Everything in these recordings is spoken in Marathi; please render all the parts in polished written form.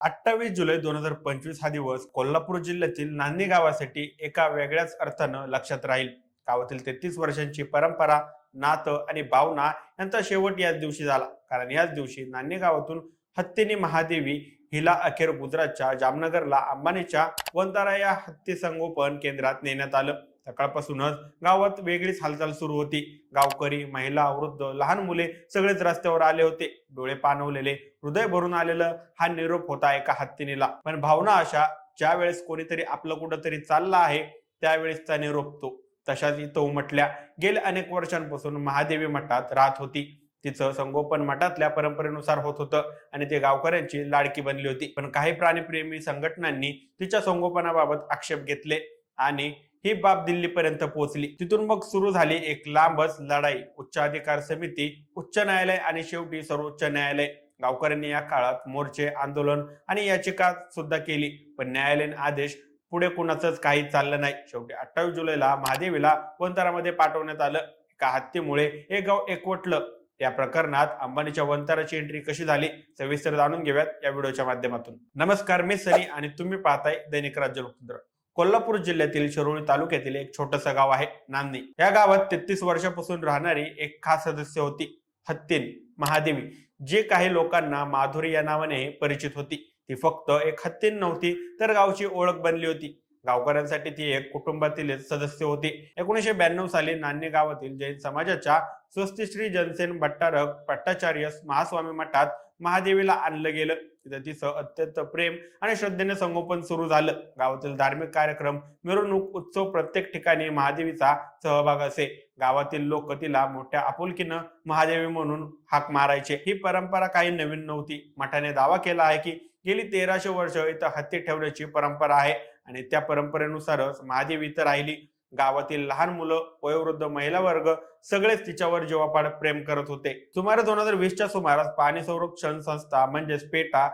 28 जुलै 2025 हा दिवस कोल्हापूर जिल्ह्यातील नांदी गावासाठी एका वेगळ्याच अर्थानं लक्षात राहील. गावातील 33 वर्षांची परंपरा, नातं आणि भावना यांचा शेवट याच दिवशी झाला. कारण याच दिवशी नांदी गावातून हत्तीनी महादेवी हिला अखेर गुजरातच्या जामनगरला अंबानीच्या वंतारा या हत्ती संगोपन केंद्रात नेण्यात आलं. सकाळपासूनच गावात वेगळीच हालचाल सुरू होती. गावकरी, महिला, वृद्ध, लहान मुले सगळेच रस्त्यावर आले होते. डोळे पाणवलेले, हृदय भरून आलेलं हा निरोप होता एका हत्तीनीला. पण भावना अशा, ज्या वेळेस कोणीतरी आपलं कुठंतरी चाललं आहे त्यावेळेसचा निरोप तो. तशाच इथं उमटल्या. गेल्या अनेक वर्षांपासून महादेवी मठात राहत होती. तिचं संगोपन मठातल्या परंपरेनुसार होत होतं आणि ते गावकऱ्यांची लाडकी बनली होती. पण काही प्राणीप्रेमी संघटनांनी तिच्या संगोपनाबाबत आक्षेप घेतले आणि ही बाब दिल्लीपर्यंत पोहोचली. तिथून मग सुरू झाली एक लांबच लढाई. उच्च अधिकार समिती, उच्च न्यायालय आणि शेवटी सर्वोच्च न्यायालय. गावकऱ्यांनी या काळात मोर्चे, आंदोलन आणि याचिका सुद्धा केली. पण न्यायालयीन आदेश पुढे कुणाचंच काही चाललं नाही. शेवटी 28 जुलैला महादेवीला वंतारामध्ये पाठवण्यात आलं. एका हत्येमुळे हे गाव एकवटलं. या प्रकरणात अंबानीच्या वंताराची एंट्री कशी झाली सविस्तर जाणून घेऊयात या व्हिडिओच्या माध्यमातून. नमस्कार, मी सनी आणि तुम्ही पाहताय दैनिक राज्य लोकतंत्र. कोल्हापूर जिल्ह्यातील शिरोळी तालुक्यातील एक छोटंसं गाव आहे नांदी. या गावात 33 वर्षापासून राहणारी एक खास सदस्य होती, हत्तीन महादेवी, जी काही लोकांना माधुरी या नावाने परिचित होती. ती फक्त एक हत्तीन नव्हती, तर गावची ओळख बनली होती. गावकऱ्यांसाठी ती एक कुटुंबातील सदस्य होती. 1992 साली नान्नी गावातील जैन समाजाच्या स्वस्ती श्री जनसेन भट्टारक भट्टाचार्य महास्वामी मठात महादेवीला आणलं गेलं. तिथं तिचं अत्यंत प्रेम आणि श्रद्धेने संगोपन सुरू झालं. गावातील धार्मिक कार्यक्रम, मिरवणूक, उत्सव, प्रत्येक ठिकाणी महादेवीचा सहभाग असे. गावातील लोक तिला मोठ्या आपुलकीनं महादेवी म्हणून हाक मारायचे. ही परंपरा काही नवीन नव्हती. मठाने दावा केला आहे की गेली 1300 वर्ष इथं हत्ती ठेवण्याची परंपरा आहे आणि त्या परंपरेनुसारच महादेवी इथं राहिली. गावातील लहान मुलं, वयोवृद्ध, महिला वर्ग सगळेच तिच्यावर जीवापाड प्रेम करत होते. सुमारे 2020च्या सुमारास पाणी संरक्षण संस्था म्हणजेच PETA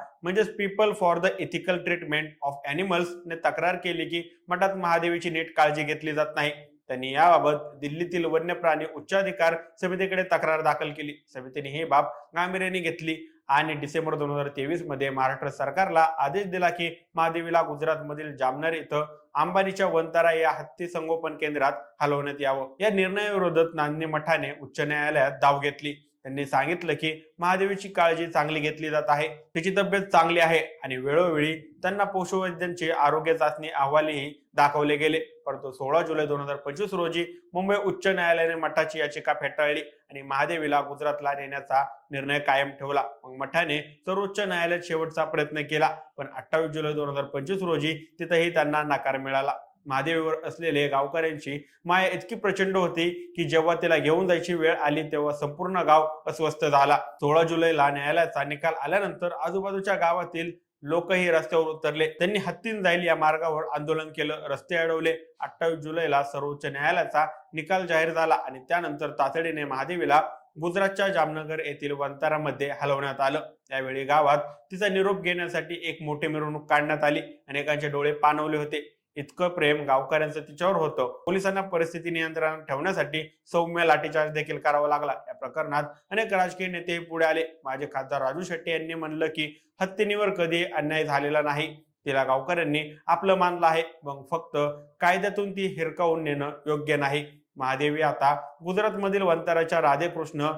people for the ethical treatment of animals ने तक्रार केली की मठात महादेवीची नीट काळजी घेतली जात नाही. त्यांनी याबाबत दिल्लीतील वन्य प्राणी उच्चाधिकार समितीकडे तक्रार दाखल केली. समितीने ही बाब गांभीर्याने घेतली आणि डिसेंबर 2023 मध्ये महाराष्ट्र सरकारला आदेश दिला की महादेवीला गुजरातमधील जामनगर इथं अंबानीच्या वंतारा या हत्ती संगोपन केंद्रात हलवण्यात यावं. या निर्णयाविरोधात नांदी मठाने उच्च न्यायालयात धाव घेतली. त्यांनी सांगितलं की महादेवीची काळजी चांगली घेतली जात आहे, तिची तब्येत चांगली आहे आणि वेळोवेळी त्यांना पशुवैद्यांचे आरोग्य चाचणी अहवालही दाखवले गेले. परंतु 16 जुलै 2025 रोजी मुंबई उच्च न्यायालयाने मठाची याचिका फेटाळली आणि महादेवीला गुजरातला नेण्याचा निर्णय कायम ठेवला. मग मठाने सर्वोच्च न्यायालयात शेवटचा प्रयत्न केला, पण 28 जुलै 2025 रोजी तिथेही त्यांना नकार मिळाला. महादेवीवर असलेले गावकऱ्यांची माया इतकी प्रचंड होती की जेव्हा तिला घेऊन जायची वेळ आली तेव्हा संपूर्ण गाव अस्वस्थ झाला. 16 जुलैला न्यायालयाचा निकाल आल्यानंतर आजूबाजूच्या गावातील लोकही रस्त्यावर उतरले. त्यांनी हत्तीन जाईल या मार्गावर आंदोलन केलं, रस्ते अडवले. 28 जुलैला सर्वोच्च न्यायालयाचा निकाल जाहीर झाला आणि त्यानंतर तातडीने महादेवीला गुजरातच्या जामनगर येथील वंतारामध्ये हलवण्यात आलं. यावेळी गावात तिचा निरोप घेण्यासाठी एक मोठी मिरवणूक काढण्यात आली. अनेकांचे डोळे पाणवले होते. इतकं प्रेम गावकऱ्यांचं तिच्यावर होतं. पोलिसांना परिस्थिती नियंत्रणात ठेवण्यासाठी सौम्य लाठीचार्ज देखील करावा लागला. या प्रकरणात अनेक राजकीय नेते पुढे आले. माजी खासदार राजू शेट्टी यांनी म्हणलं की हत्तीनीवर कधी अन्याय झालेला नाही, तिला गावकऱ्यांनी आपलं मानलं आहे, मग फक्त कायद्यातून ती हिरकावून नेणं योग्य नाही. महादेवी आता गुजरातमधील वंताराच्या राधेकृष्ण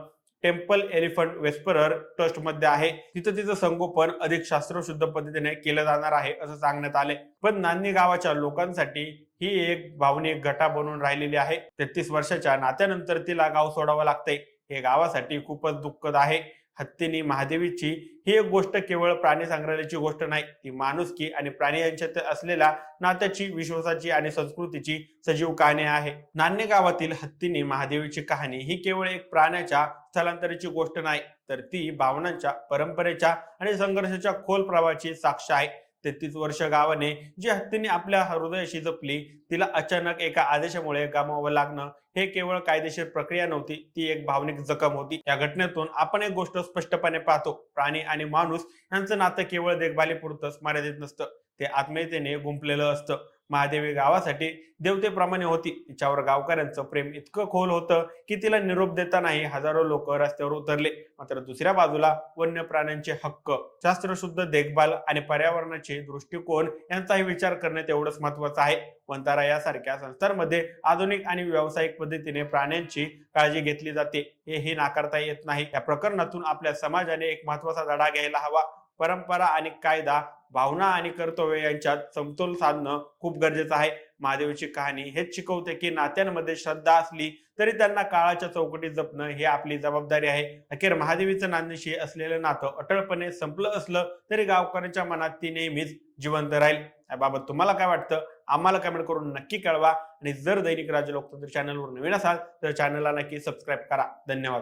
टेम्पल एलिफंट वेस्परर ट्रस्ट मध्ये आहे. तिथं तिचं संगोपन अधिक शास्त्रशुद्ध पद्धतीने केलं जाणार आहे असं सांगण्यात आले. पण नांदी गावाच्या लोकांसाठी ही एक भावनिक घटा बनून राहिलेली आहे. 33 वर्षाच्या नात्यानंतर तिला गाव सोडावं लागतंय. हे गावासाठी खूपच दुःखद आहे. हत्तीनी महादेवीची ही एक गोष्ट केवळ प्राणी संग्रहालयाची गोष्ट नाही, ती माणुसकी आणि प्राणी यांच्यात असलेल्या नात्याची, विश्वासाची आणि संस्कृतीची सजीव कहाणी आहे. नान्नी गावातील हत्तीनी महादेवीची कहाणी ही केवळ एक प्राण्याच्या स्थलांतराची गोष्ट नाही, तर ती भावनांच्या, परंपरेच्या आणि संघर्षाच्या खोल प्रवाहाची साक्ष आहे. 33 वर्ष गावाने जी हत्तीने आपल्या हृदयाशी जपली, तिला अचानक एका आदेशामुळे गमावं लागणं हे केवळ कायदेशीर प्रक्रिया नव्हती, ती एक भावनिक जखम होती. या घटनेतून आपण एक गोष्ट स्पष्टपणे पाहतो, प्राणी आणि माणूस यांचं नातं केवळ देखभालीपुरतंच मर्यादित नसतं, ते आत्मीयतेने गुंफलेलं असतं. महादेवी गावासाठी देवतेप्रमाणे होती. तिच्यावर गावकऱ्यांचं प्रेम इतकं खोल होतं की तिला निरोप देतानाही हजारो लोक रस्त्यावर उतरले. मात्र दुसऱ्या बाजूला वन्य प्राण्यांचे हक्क, शास्त्रशुद्ध देखभाल आणि पर्यावरणाचे दृष्टिकोन यांचाही विचार करणे तेवढंच महत्वाचं आहे. वंतारा यासारख्या संस्थांमध्ये आधुनिक आणि व्यावसायिक पद्धतीने प्राण्यांची काळजी घेतली जाते, हेही नाकारता येत नाही. या प्रकरणातून आपल्या समाजाने एक महत्वाचा धडा घ्यायला हवा. परंपरा आणि कायदा, भावना आणि कर्तव्य यांच्यात समतोल साधणं खूप गरजेचं आहे. महादेवीची कहाणी हेच शिकवते की नात्यांमध्ये श्रद्धा असली तरी त्यांना काळाच्या चौकटीत जपणं ही आपली जबाबदारी आहे. अखेर महादेवीचं नांदीशी असलेलं नातं अटळपणे संपलं असलं तरी गावकऱ्यांच्या मनात ती नेहमीच जिवंत राहील. याबाबत तुम्हाला काय वाटतं आम्हाला कमेंट करून नक्की कळवा. आणि जर दैनिक राज्य लोकतंत्र चॅनलवर नवीन असाल तर चॅनलला नक्की सबस्क्राईब करा. धन्यवाद.